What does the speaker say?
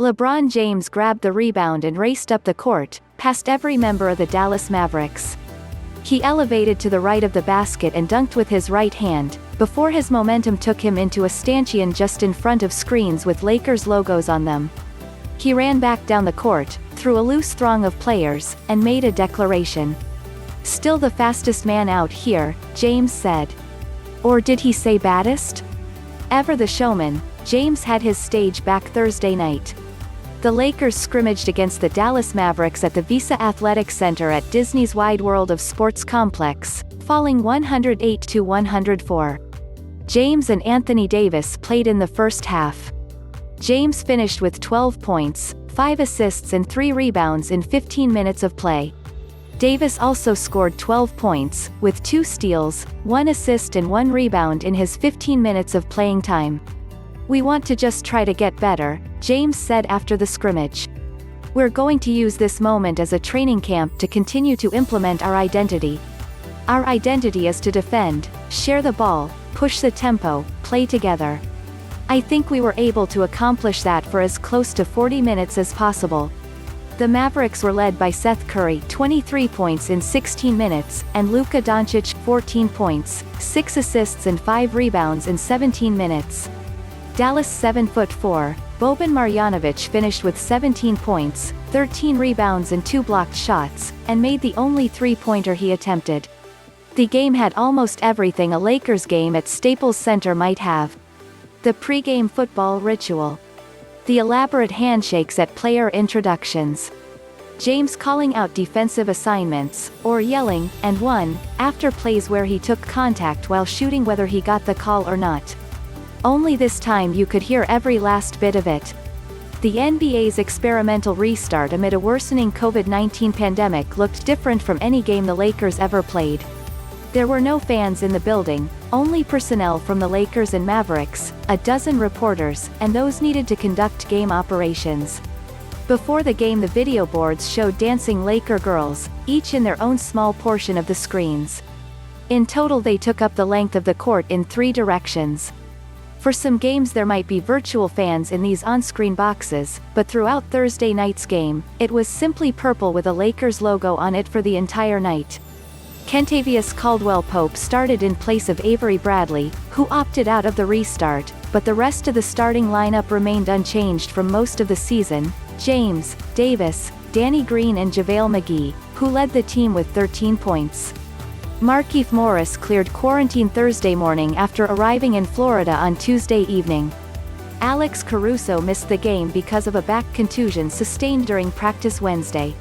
LeBron James grabbed the rebound and raced up the court, past every member of the Dallas Mavericks. He elevated to the right of the basket and dunked with his right hand, before his momentum took him into a stanchion just in front of screens with Lakers logos on them. He ran back down the court, through a loose throng of players, and made a declaration. "Still the fastest man out here," James said. Or did he say baddest? Ever the showman, James had his stage back Thursday night. The Lakers scrimmaged against the Dallas Mavericks at the Visa Athletic Center at Disney's Wide World of Sports complex, falling 108-104. James and Anthony Davis played in the first half. James finished with 12 points, 5 assists and 3 rebounds in 15 minutes of play. Davis also scored 12 points, with 2 steals, 1 assist and 1 rebound in his 15 minutes of playing time. "We want to just try to get better," James said after the scrimmage. "We're going to use this moment as a training camp to continue to implement our identity. Our identity is to defend, share the ball, push the tempo, play together. I think we were able to accomplish that for as close to 40 minutes as possible." The Mavericks were led by Seth Curry, 23 points in 16 minutes, and Luka Doncic, 14 points, 6 assists and 5 rebounds in 17 minutes. Dallas 7'4", Boban Marjanovic finished with 17 points, 13 rebounds and 2 blocked shots, and made the only three-pointer he attempted. The game had almost everything a Lakers game at Staples Center might have. The pregame football ritual. The elaborate handshakes at player introductions. James calling out defensive assignments, or yelling, "and one," after plays where he took contact while shooting whether he got the call or not. Only this time you could hear every last bit of it. The NBA's experimental restart amid a worsening COVID-19 pandemic looked different from any game the Lakers ever played. There were no fans in the building, only personnel from the Lakers and Mavericks, a dozen reporters, and those needed to conduct game operations. Before the game, the video boards showed dancing Laker girls, each in their own small portion of the screens. In total they took up the length of the court in 3 directions. For some games there might be virtual fans in these on-screen boxes, but throughout Thursday night's game, it was simply purple with a Lakers logo on it for the entire night. Kentavious Caldwell-Pope started in place of Avery Bradley, who opted out of the restart, but the rest of the starting lineup remained unchanged from most of the season: James, Davis, Danny Green and JaVale McGee, who led the team with 13 points. Markieff Morris cleared quarantine Thursday morning after arriving in Florida on Tuesday evening. Caruso missed the game because of a back contusion sustained during practice Wednesday.